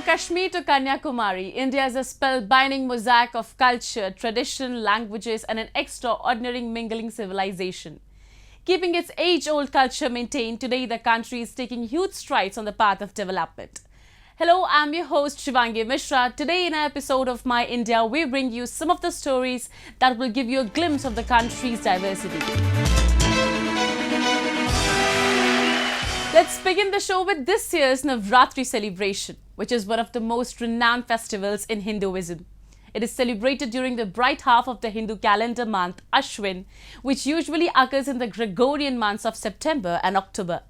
Kashmir to Kanyakumari, India is a spellbinding mosaic of culture, tradition, languages and an extraordinary mingling civilization. Keeping its age-old culture maintained, today the country is taking huge strides on the path of development. Hello, I'm your host Shivangi Mishra. Today in our episode of My India, we bring you some of the stories that will give you a glimpse of the country's diversity. Let's begin the show with this year's Navratri celebration, which is one of the most renowned festivals in Hinduism. It is celebrated during the bright half of the Hindu calendar month Ashwin, which usually occurs in the Gregorian months of September and October.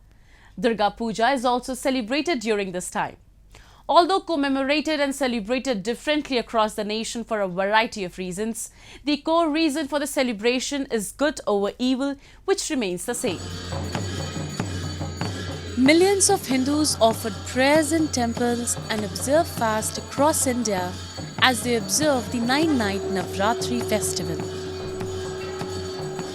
Durga Puja is also celebrated during this time. Although commemorated and celebrated differently across the nation for a variety of reasons, the core reason for the celebration is good over evil, which remains the same. Millions of Hindus offered prayers in temples and observed fast across India as they observe the 9-night Navratri festival.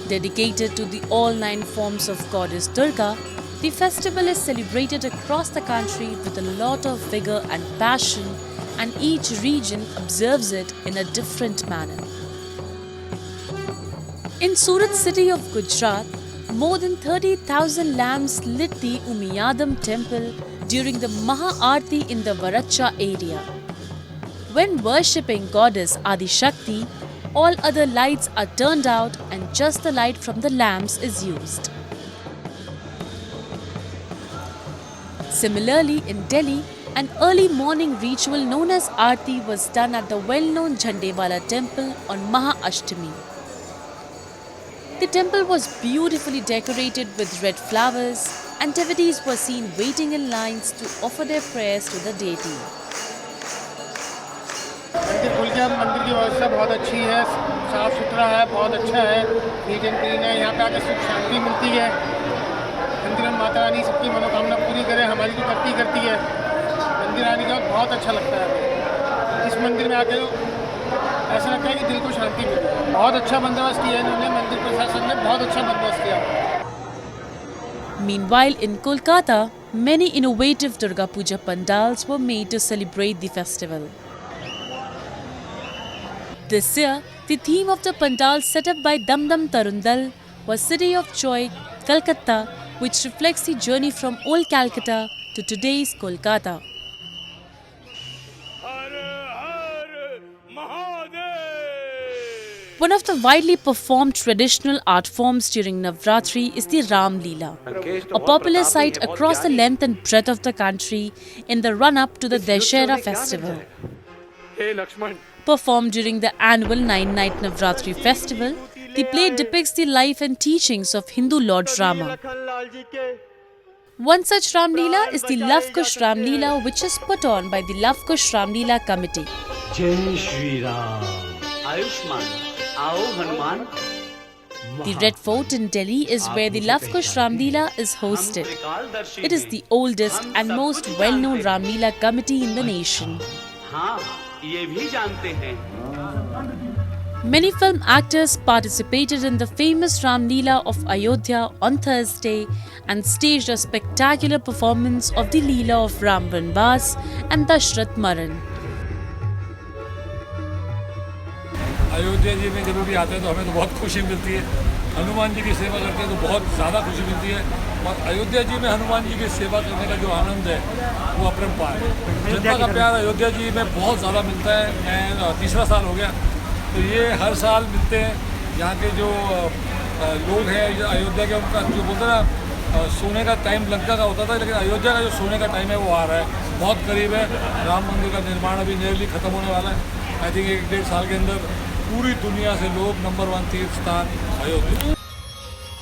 Dedicated to the all 9 forms of goddess Durga, the festival is celebrated across the country with a lot of vigor and passion, and each region observes it in a different manner. In Surat city of Gujarat, more than 30,000 lamps lit the Umiyadam temple during the Maha Aarti in the Varacha area. When worshipping goddess Adi Shakti, all other lights are turned out and just the light from the lamps is used. Similarly, in Delhi, an early morning ritual known as Aarti was done at the well-known Jhandewala temple on Maha Ashtami. The temple was beautifully decorated with red flowers, and devotees were seen waiting in lines to offer their prayers to the deity. मंदिर खुल गया। मंदिर की व्यवस्था बहुत अच्छी है, साफ सुथरा है, बहुत अच्छा है, नीट एंड क्लीन है। यहाँ पे आकर सुख शांति मिलती है। मंदिर में माता रानी सबकी मनोकामना पूरी करे, हमारी तो करती है। मंदिर आने के बाद बहुत अच्छा लगता है। इस मंदिर में आकर ऐसा लगता है कि दिल को शांति मिलती है। बहुत अच्छा बंदोबस्त किया है इन्होंने, मंदिर प्रशासन ने बहुत अच्छा बंदोबस्त किया। Meanwhile, in Kolkata, many innovative Durga Puja pandals were made to celebrate the festival. This year, the theme of the pandal set up by Dam Dam Tarundal was City of Joy, Calcutta, which reflects the journey from old Calcutta to today's Kolkata. One of the widely performed traditional art forms during Navratri is the Ram Leela, a popular sight across the length and breadth of the country in the run-up to the Dashera festival. Performed during the annual 9-night Navratri festival, the play depicts the life and teachings of Hindu Lord Rama. One such Ram Leela is the Love Kush Ram Leela, which is put on by the Love Kush Ram Leela committee. Jai Shri Ram, Ayushman. The Red Fort in Delhi is where the Love Kush Ram Leela is hosted. It is the oldest and most well-known Ram Leela committee in the nation. Many film actors participated in the famous Ram Leela of Ayodhya on Thursday and staged a spectacular performance of the Leela of Ram Vanvas and Dashrath Maran. Ayodhya ji में जब भी आते हैं तो हमें तो बहुत खुशी मिलती है। हनुमान जी की सेवा करते हैं तो बहुत ज़्यादा खुशी मिलती है, और अयोध्या जी में हनुमान जी की सेवा करने का जो आनंद है वो अपरंपार है। जनता का प्यार अयोध्या जी में बहुत ज़्यादा मिलता है। मैं तीसरा साल हो गया, तो ये हर साल मिलते हैं। यहाँ के जो लोग हैं अयोध्या के, उनका जो बोलते हैं ना सोने का टाइम लंका का होता था, लेकिन अयोध्या का जो सोने का टाइम है वो आ रहा है, बहुत करीब है। राम मंदिर का निर्माण अभी नियरली ख़त्म होने वाला है। आई थिंक 1-1.5 साल के अंदर पूरी दुनिया से लोग नंबर 1 तीर्थ स्थान Ayodhya.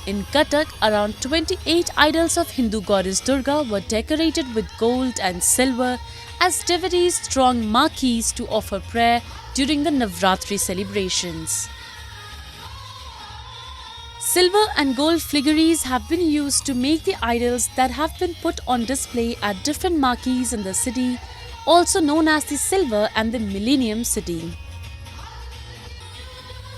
In Cuttack, around 28 idols of Hindu goddess Durga were decorated with gold and silver as devotees thronged marquees to offer prayer during the Navratri celebrations. Silver and gold filigranes have been used to make the idols that have been put on display at different marquees in the city, also known as the Silver and the Millennium City.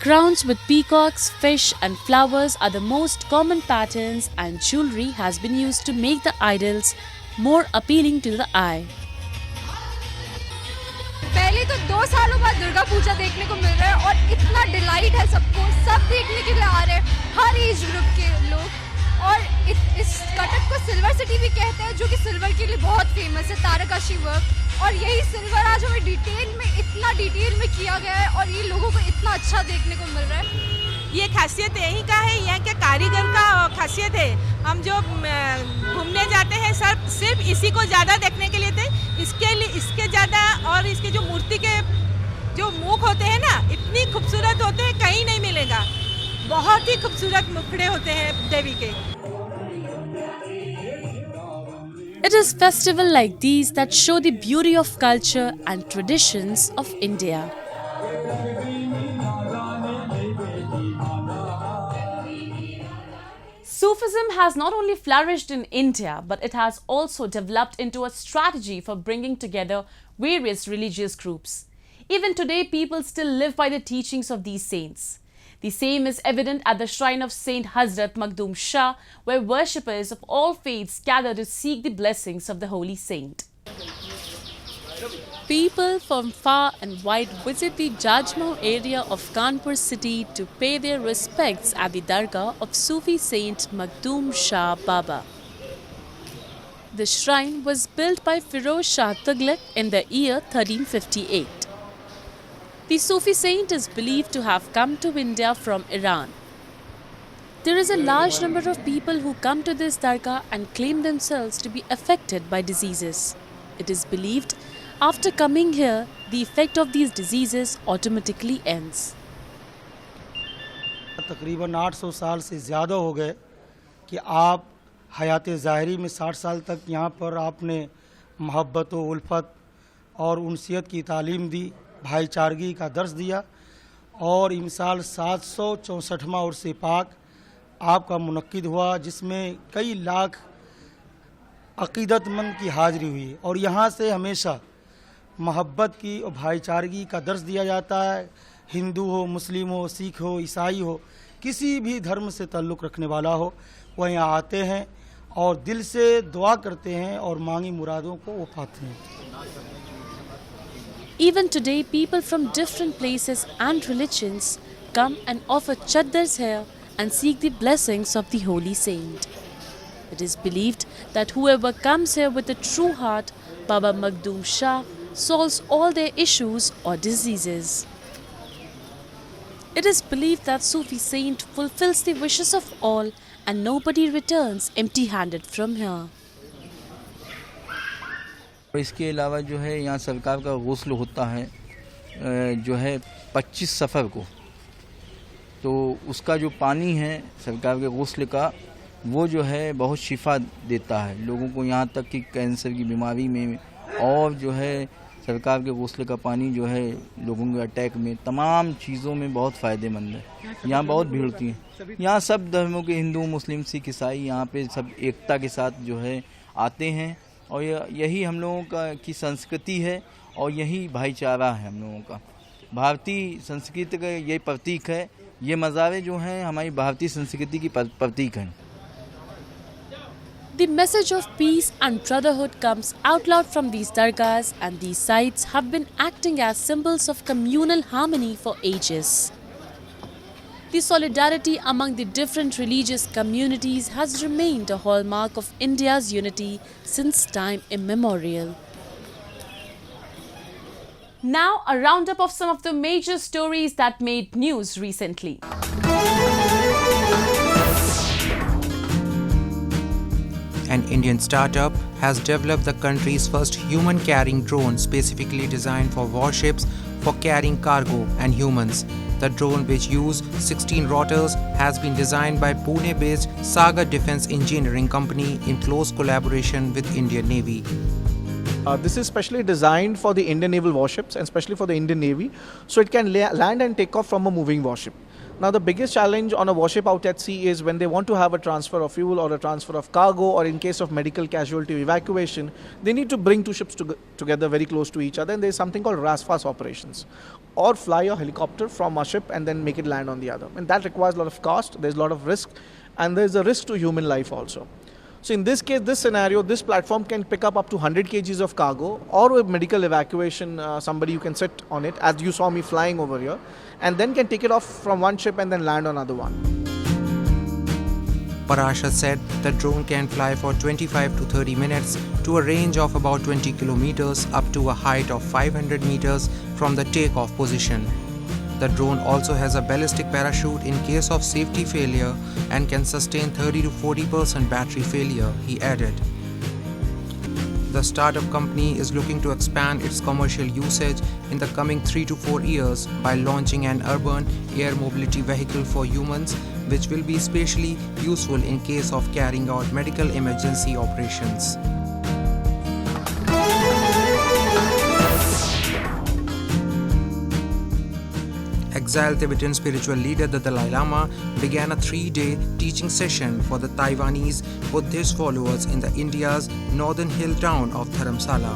Crowns with peacocks, fish and flowers are the most common patterns, and jewelry has been used to make the idols more appealing to the eye. तो 2 सालों बाद दुर्गा पूजा देखने को मिल रहा है और इतना delight है सबको, सब देखने के लिए आ रहे हैं, हर एज ग्रुप के लोग। और इस कटक को सिल्वर सिटी भी कहते हैं, जो कि सिल्वर के लिए बहुत फेमस है, तारकशी वर्क। और यही सिल्वर आज हमें इतना डिटेल में किया गया है और ये लोगों को इतना अच्छा देखने को मिल रहा है। ये खासियत यहीं का है, यहाँ के कारीगर का खासियत है। हम जो घूमने जाते हैं सिर्फ इसी को ज़्यादा देखने के लिए थे, इसके ज़्यादा। और इसके जो मूर्ति के जो मुख होते हैं ना, इतनी खूबसूरत होते हैं, कहीं नहीं मिलेगा। बहुत ही खूबसूरत मुखड़े होते हैं देवी के। It is festivals like these that show the beauty of culture and traditions of India. Sufism has not only flourished in India, but it has also developed into a strategy for bringing together various religious groups. Even today, people still live by the teachings of these saints. The same is evident at the shrine of Saint Hazrat Makhdoom Shah, where worshippers of all faiths gather to seek the blessings of the holy saint. People from far and wide visit the Jajmau area of Kanpur city to pay their respects at the Dargah of Sufi Saint Makhdoom Shah Baba. The shrine was built by Firoz Shah Tughlaq in the year 1358. The Sufi saint is believed to have come to India from Iran. There is a large number of people who come to this dargah and claim themselves to be affected by diseases. It is believed after coming here, the effect of these diseases automatically ends. तकरीबन 800 साल से ज़्यादा हो गए कि आप हयात ज़ाहरी में 60 साल तक यहाँ पर आपने मोहब्बत व उल्फत और उनसियत की तालीम दी, भाईचारगी का दर्स दिया। और इमसाल 764वां उर्स पाक आपका मुनक्किद हुआ, जिसमें कई लाख अक़ीदतमंद की हाज़िरी हुई। और यहाँ से हमेशा मोहब्बत की और भाईचारगी का दर्स दिया जाता है। हिंदू हो, मुस्लिम हो, सिख हो, ईसाई हो, किसी भी धर्म से ताल्लुक़ रखने वाला हो, वह यहाँ आते हैं और दिल से दुआ करते हैं और मांगी मुरादों को वो पाते हैं। Even today, people from different places and religions come and offer chaddars here and seek the blessings of the holy saint. It is believed that whoever comes here with a true heart, Baba Makhdoom Shah solves all their issues or diseases. It is believed that Sufi saint fulfills the wishes of all and nobody returns empty-handed from here. इसके अलावा जो है यहाँ सरकार का गुस्ल होता है जो है 25 सफ़र को, तो उसका जो पानी है सरकार के गुस्ल का, वो जो है बहुत शिफा देता है लोगों को, यहाँ तक कि कैंसर की बीमारी में। और जो है सरकार के गुस्ल का पानी जो है लोगों के अटैक में, तमाम चीज़ों में बहुत फ़ायदेमंद है। यहाँ बहुत भीड़ होती है। यहाँ सब धर्मों के, हिंदू, मुस्लिम, सिख, ईसाई, यहाँ पे सब एकता के साथ जो है आते हैं। और यही हम लोगों की संस्कृति है और यही भाईचारा है हम लोगों का। भारतीय संस्कृति का ये प्रतीक है। ये मज़ारे जो हैं हमारी भारतीय संस्कृति की प्रतीक हैं। The message of peace and brotherhood comes out loud from these dargahs, and these sites have been acting as symbols of communal harmony for ages. The solidarity among the different religious communities has remained a hallmark of India's unity since time immemorial. Now, a roundup of some of the major stories that made news recently. An Indian startup has developed the country's first human-carrying drone specifically designed for warships for carrying cargo and humans. The drone, which uses 16 rotors, has been designed by Pune-based Sagar Defence Engineering Company in close collaboration with Indian Navy. This is specially designed for the Indian naval warships and especially for the Indian Navy, so it can land and take off from a moving warship. Now, the biggest challenge on a warship out at sea is when they want to have a transfer of fuel or a transfer of cargo, or in case of medical casualty evacuation, they need to bring two ships together very close to each other, and there is something called RASFAS operations, or fly a helicopter from a ship and then make it land on the other. And that requires a lot of cost, there's a lot of risk, and there's a risk to human life also. So in this case, this scenario, this platform can pick up to 100 kgs of cargo, or with medical evacuation, somebody you can sit on it, as you saw me flying over here, and then can take it off from one ship and then land on another one. Parashar said the drone can fly for 25 to 30 minutes to a range of about 20 kilometers up to a height of 500 meters from the takeoff position. The drone also has a ballistic parachute in case of safety failure and can sustain 30 to 40% battery failure, he added. The startup company is looking to expand its commercial usage in the coming 3 to 4 years by launching an urban air mobility vehicle for humans, which will be especially useful in case of carrying out medical emergency operations. Exiled Tibetan spiritual leader the Dalai Lama began a 3-day teaching session for the Taiwanese Buddhist followers in the India's northern hill town of Dharamsala.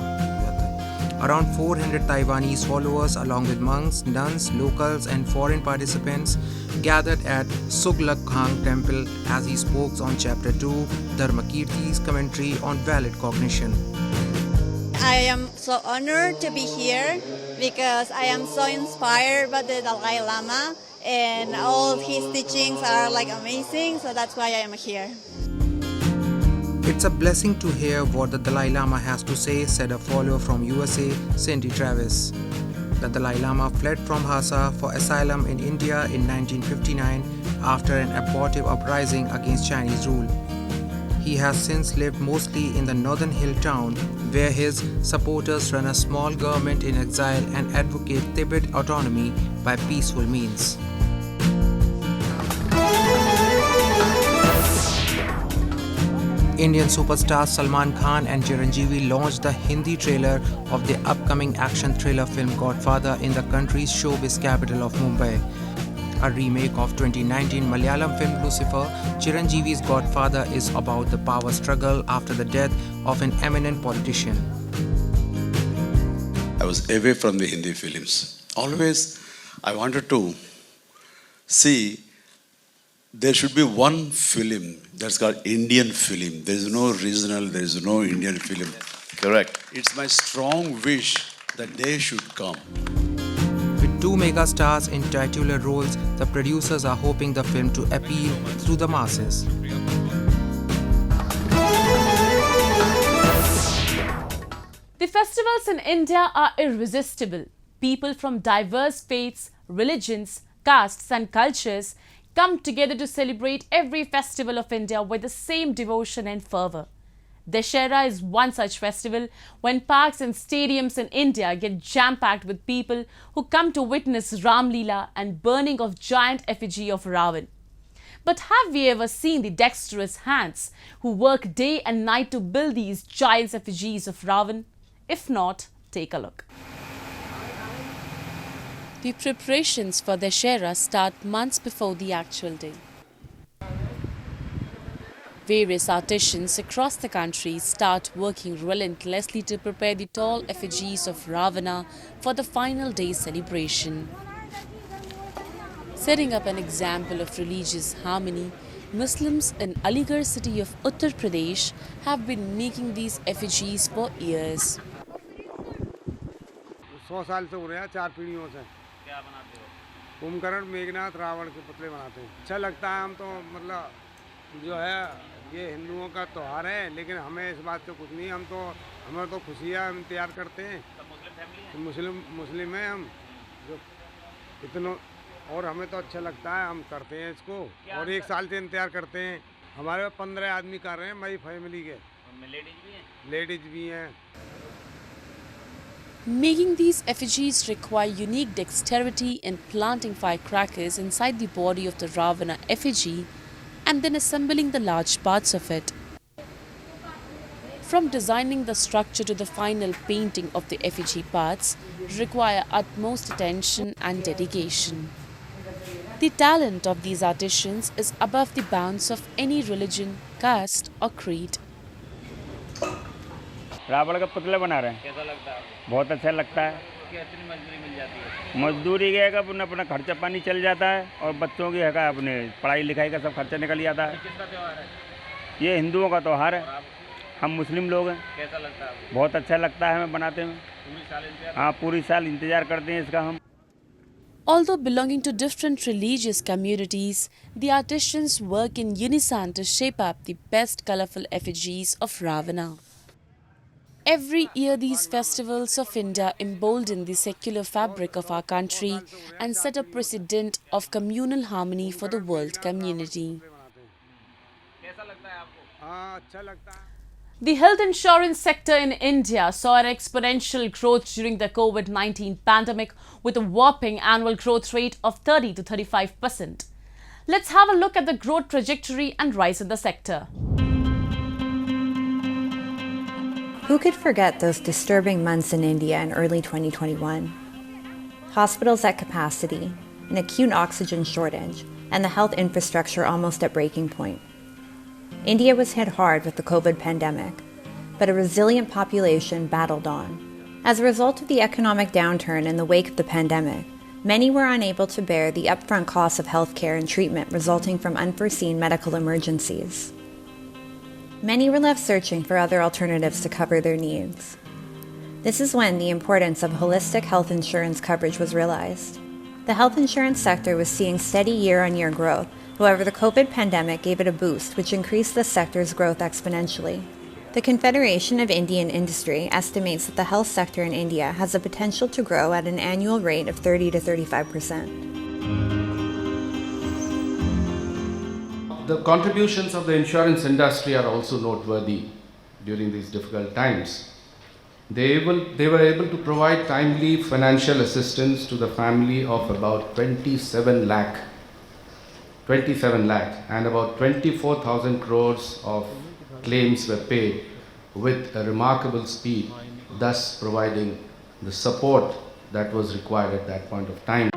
Around 400 Taiwanese followers along with monks, nuns, locals and foreign participants gathered at Suglakhang temple as he spoke on chapter 2, Dharmakirti's commentary on valid cognition. I am so honored to be here because I am so inspired by the Dalai Lama, and all his teachings are like amazing, so that's why I am here. It's a blessing to hear what the Dalai Lama has to say, said a follower from USA, Cindy Travis. The Dalai Lama fled from Lhasa for asylum in India in 1959 after an abortive uprising against Chinese rule. He has since lived mostly in the northern hill town, where his supporters run a small government in exile and advocate Tibet autonomy by peaceful means. Indian superstars Salman Khan and Chiranjeevi launched the Hindi trailer of the upcoming action thriller film Godfather in the country's showbiz capital of Mumbai. A remake of 2019 Malayalam film Lucifer, Chiranjeevi's Godfather is about the power struggle after the death of an eminent politician. I was away from the Hindi films. Always I wanted to see there should be one film that's called Indian film. There is no regional, there is no Indian film. Correct. It's my strong wish that they should come. With 2 mega stars in titular roles, the producers are hoping the film to appeal to the masses. The festivals in India are irresistible. People from diverse faiths, religions, castes and cultures come together to celebrate every festival of India with the same devotion and fervour. Dussehra is one such festival when parks and stadiums in India get jam-packed with people who come to witness Ram Leela and burning of giant effigy of Raavan. But have we ever seen the dexterous hands who work day and night to build these giant effigies of Raavan? If not, take a look. The preparations for Dussehra start months before the actual day. Various artisans across the country start working relentlessly to prepare the tall effigies of Ravana for the final day celebration. Setting up an example of religious harmony, Muslims in Aligarh city of Uttar Pradesh have been making these effigies for years. 100 साल से हो रहा है, 4 पीढ़ियों से। क्या बनाते हो? कुंभकर्ण, मेघनाथ, रावण के पुतले बनाते हैं। अच्छा लगता है, हम तो मतलब जो है ये हिंदुओं का त्यौहार है, लेकिन हमें इस बात से कुछ नहीं, हमें तो खुशियाँ हम तैयार करते हैं। मुस्लिम फैमिली है? मुस्लिम हैं हम, जो इतना, और हमें तो अच्छा लगता है, हम करते हैं इसको और 1 साल से इंतजार करते हैं। हमारे 15 आदमी कर रहे हैं मेरी फैमिली के। लेडीज भी हैं। Making these effigies require unique dexterity in planting firecrackers inside the body of the Ravana effigy and then assembling the large parts of it. From designing the structure to the final painting of the effigy parts require utmost attention and dedication. The talent of these artisans is above the bounds of any religion, caste or creed. Ravan का पुतला बना रहे हैं। कैसा लगता है? बहुत अच्छा लगता है। कितनी मजदूरी मिल जाती है? मजदूरी के का अपना खर्चा पानी चल जाता है और बच्चों की है का अपने पढ़ाई लिखाई का सब खर्चा निकल जाता है। किसका त्योहार है? ये हिंदुओं का त्यौहार है, हम मुस्लिम लोग हैं। कैसा लगता है आपको? बहुत अच्छा लगता है हमें बनाते हुए। हाँ, पूरी साल इंतजार करते हैं इसका हम। Although belonging to different religious communities, the artisans work in unison to shape up the best colourful effigies of Ravana. Every year these festivals of India embolden the secular fabric of our country and set a precedent of communal harmony for the world community. The health insurance sector in India saw an exponential growth during the COVID-19 pandemic with a whopping annual growth rate of 30 to 35%. Let's have a look at the growth trajectory and rise in the sector. Who could forget those disturbing months in India in early 2021? Hospitals at capacity, an acute oxygen shortage, and the health infrastructure almost at breaking point. India was hit hard with the COVID pandemic, but a resilient population battled on. As a result of the economic downturn in the wake of the pandemic, many were unable to bear the upfront costs of healthcare and treatment resulting from unforeseen medical emergencies. Many were left searching for other alternatives to cover their needs. This is when the importance of holistic health insurance coverage was realized. The health insurance sector was seeing steady year-on-year growth. However, the COVID pandemic gave it a boost, which increased the sector's growth exponentially. The Confederation of Indian Industry estimates that the health sector in India has the potential to grow at an annual rate of 30 to 35%. The contributions of the insurance industry are also noteworthy during these difficult times. They were able to provide timely financial assistance to the family of about 27 lakh and about 24,000 crores of claims were paid with a remarkable speed, thus providing the support that was required at that point of time.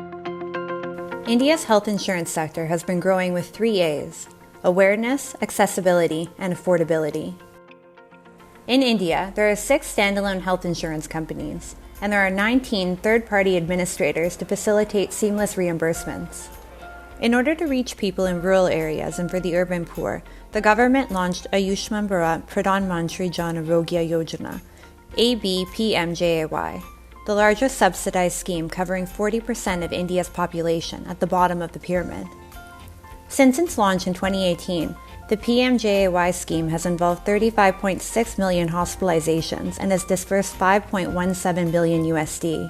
India's health insurance sector has been growing with 3 A's: awareness, accessibility, and affordability. In India, there are 6 standalone health insurance companies, and there are 19 third-party administrators to facilitate seamless reimbursements. In order to reach people in rural areas and for the urban poor, the government launched Ayushman Bharat Pradhan Mantri Jan Arogya Yojana, ABPMJAY, the largest subsidized scheme covering 40% of India's population at the bottom of the pyramid. Since its launch in 2018, the PMJAY scheme has involved 35.6 million hospitalizations and has disbursed 5.17 billion USD.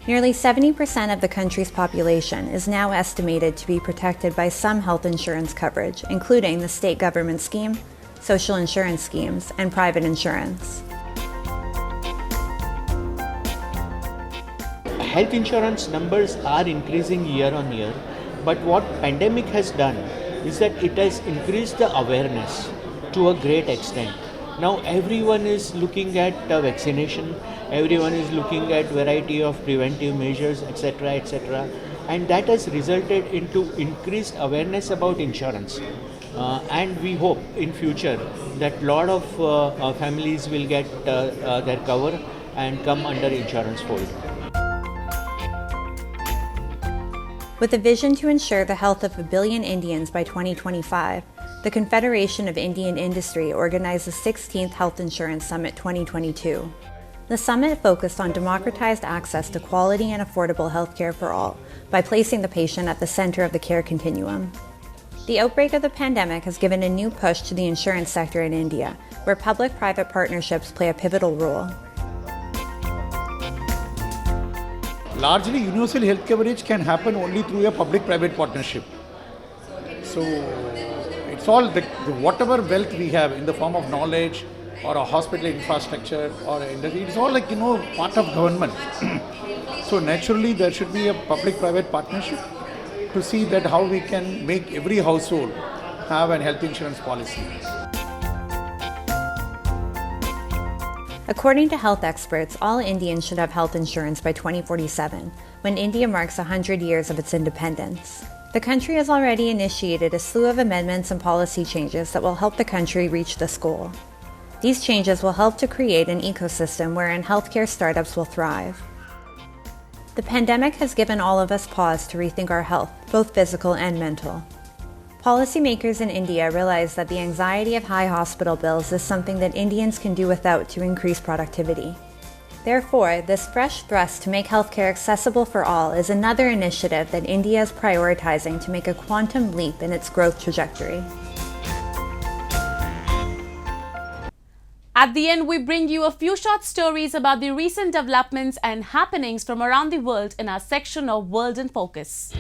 Nearly 70% of the country's population is now estimated to be protected by some health insurance coverage, including the state government scheme, social insurance schemes, and private insurance. Health insurance numbers are increasing year on year, but what pandemic has done is that it has increased the awareness to a great extent. Now everyone is looking at vaccination, everyone is looking at variety of preventive measures, etc., and that has resulted into increased awareness about insurance. And we hope in future that lot of families will get their cover and come under insurance fold. With a vision to ensure the health of 1 billion Indians by 2025, the Confederation of Indian Industry organized the 16th Health Insurance Summit 2022. The summit focused on democratized access to quality and affordable healthcare for all by placing the patient at the center of the care continuum. The outbreak of the pandemic has given a new push to the insurance sector in India, where public-private partnerships play a pivotal role. Largely, universal health coverage can happen only through a public-private partnership. So, it's all whatever wealth we have in the form of knowledge or a hospital infrastructure or industry, it's all part of government. So naturally, there should be a public-private partnership to see that how we can make every household have a health insurance policy. According to health experts, all Indians should have health insurance by 2047, when India marks 100 years of its independence. The country has already initiated a slew of amendments and policy changes that will help the country reach this goal. These changes will help to create an ecosystem wherein healthcare startups will thrive. The pandemic has given all of us pause to rethink our health, both physical and mental. Policymakers in India realize that the anxiety of high hospital bills is something that Indians can do without to increase productivity. Therefore, this fresh thrust to make healthcare accessible for all is another initiative that India is prioritizing to make a quantum leap in its growth trajectory. At the end, we bring you a few short stories about the recent developments and happenings from around the world in our section of World in Focus.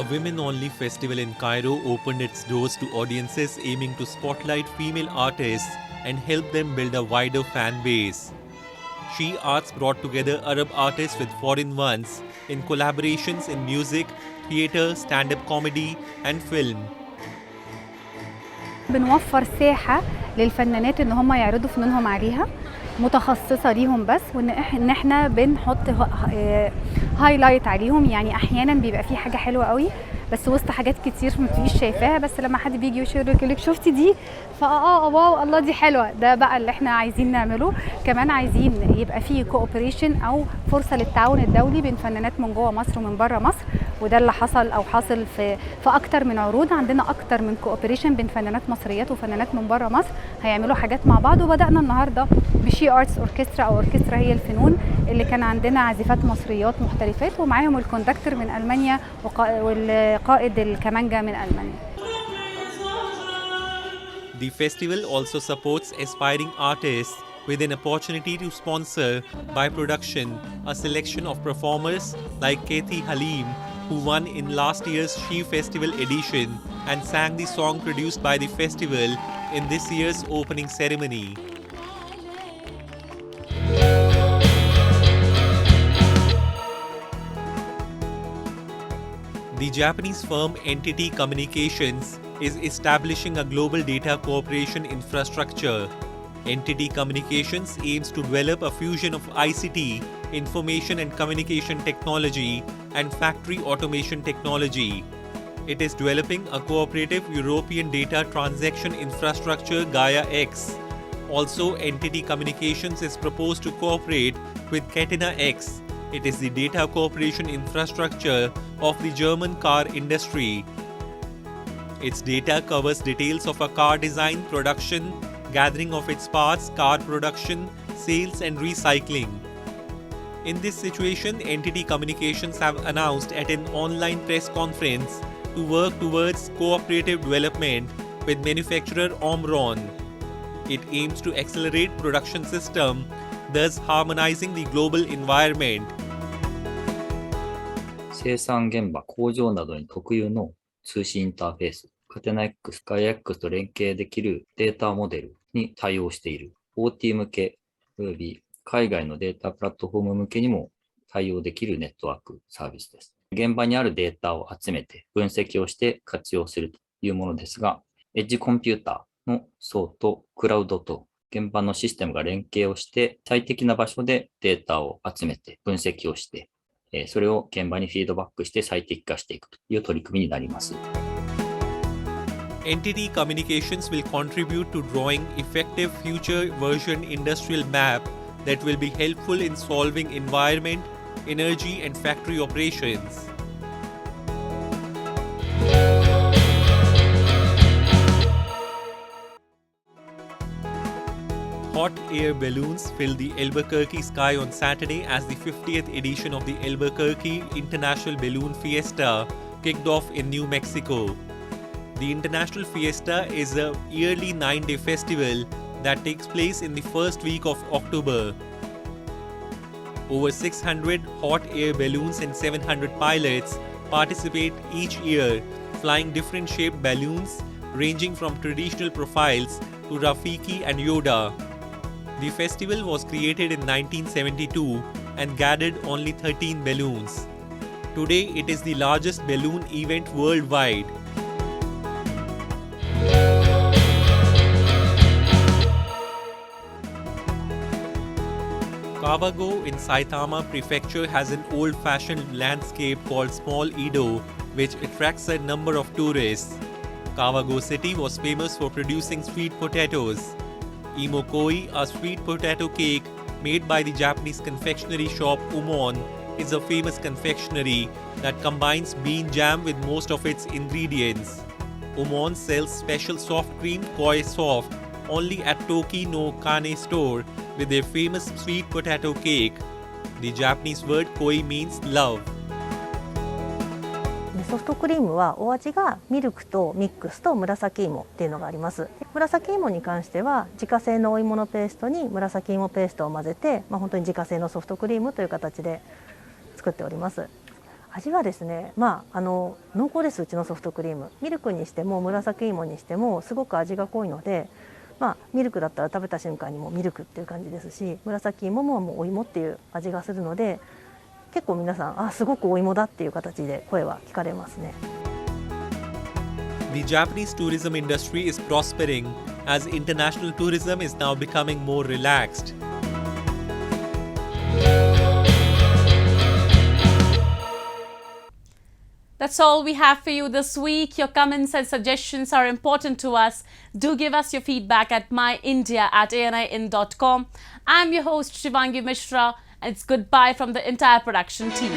A women-only festival in Cairo opened its doors to audiences aiming to spotlight female artists and help them build a wider fan base. She Arts brought together Arab artists with foreign ones in collaborations in music, theatre, stand-up comedy and film. بنوفر ساحة للفنانات ان هم يعرضوا فنونهم عليها متخصصة ليهم بس وان احنا بنحط هايلايت عليهم يعني احيانا بيبقى في حاجة حلوة قوي بس وسط حاجات كتير ما بتبقيش شايفاها بس لما حد بيجي يقول لك شفتي دي واو الله دي حلوة ده بقى اللي احنا عايزين نعمله. كمان عايزين يبقى في كوبريشن او فرصة للتعاون الدولي بين فنانات من جوه مصر ومن بره مصر وده اللي حصل في اكتر من عروض. عندنا اكتر من كوبريشن بين فنانات مصريات وفنانات من بره مصر هيعملوا حاجات مع بعض وبدأنا النهارده بشي ارتس اوركسترا او اوركسترا هي الفنون اللي كان عندنا عازفات مصريات محترفات ومعاهم الكوندكتور من المانيا والقائد الكمانجا من المانيا. The festival also supports aspiring artists with an opportunity to sponsor by production a selection of performers like Kathy Halim, who won in last year's She Festival edition and sang the song produced by the festival in this year's opening ceremony. The Japanese firm Entity Communications is establishing a global data cooperation infrastructure. Entity Communications aims to develop a fusion of ICT, information and communication technology, and factory automation technology. It is developing a cooperative European data transaction infrastructure Gaia X. Also, Entity Communications is proposed to cooperate with Catena X. It is the data cooperation infrastructure of the German car industry. Its data covers details of a car design, production, gathering of its parts, car production, sales and recycling. In this situation, Entity Communications have announced at an online press conference to work towards cooperative development with manufacturer Omron. It aims to accelerate production system, thus harmonizing the global environment. 生産現場、工場などに特有の通信インターフェース、カテナ X、ガイア X と連携できるデータモデルに対応している OT 向けおよび海外のデータプラットフォーム向けにも対応できるネットワークサービスです。現場にあるデータを集めて分析をして活用するというものですが、エッジコンピューターの層とクラウドと現場のシステムが連携をして最適な場所でデータを集めて分析をしてそれを現場にフィードバックして最適化していくという取り組みになります。Entity Communications will contribute to drawing effective future version industrial map that will be helpful in solving environment, energy and factory operations. Hot air balloons filled the Albuquerque sky on Saturday as the 50th edition of the Albuquerque International Balloon Fiesta kicked off in New Mexico. The International Fiesta is a yearly 9-day festival that takes place in the first week of October. Over 600 hot air balloons and 700 pilots participate each year, flying different shaped balloons ranging from traditional profiles to Rafiki and Yoda. The festival was created in 1972 and gathered only 13 balloons. Today it is the largest balloon event worldwide. Kawagoe in Saitama Prefecture has an old-fashioned landscape called Small Edo, which attracts a number of tourists. Kawagoe city was famous for producing sweet potatoes. Imokoi, a sweet potato cake made by the Japanese confectionery shop Umon, is a famous confectionery that combines bean jam with most of its ingredients. Umon sells special soft cream Koi Soft only at Toki no Kane store with their famous sweet potato cake. The Japanese word koi means love. ソフトクリームはお味がミルクとミックスと紫芋っていうのがあります。紫芋に関しては自家製のお芋のペーストに紫芋ペーストを混ぜて、本当に自家製のソフトクリームという形で作っております。味はですね、濃厚です。うちのソフトクリーム、ミルクにしても紫芋にしてもすごく味が濃いので、ミルクだったら食べた瞬間にもうミルクっていう感じですし、紫芋ももうお芋っていう味がするので、結構皆さんすごくお芋だっていう形で声は聞かれますね。The Japanese tourism industry is prospering as international tourism is now becoming more relaxed. That's all we have for you this week. Your comments and suggestions are important to us. Do give us your feedback at myindia@anin.com. I'm your host Shivangi Mishra, and it's goodbye from the entire production team.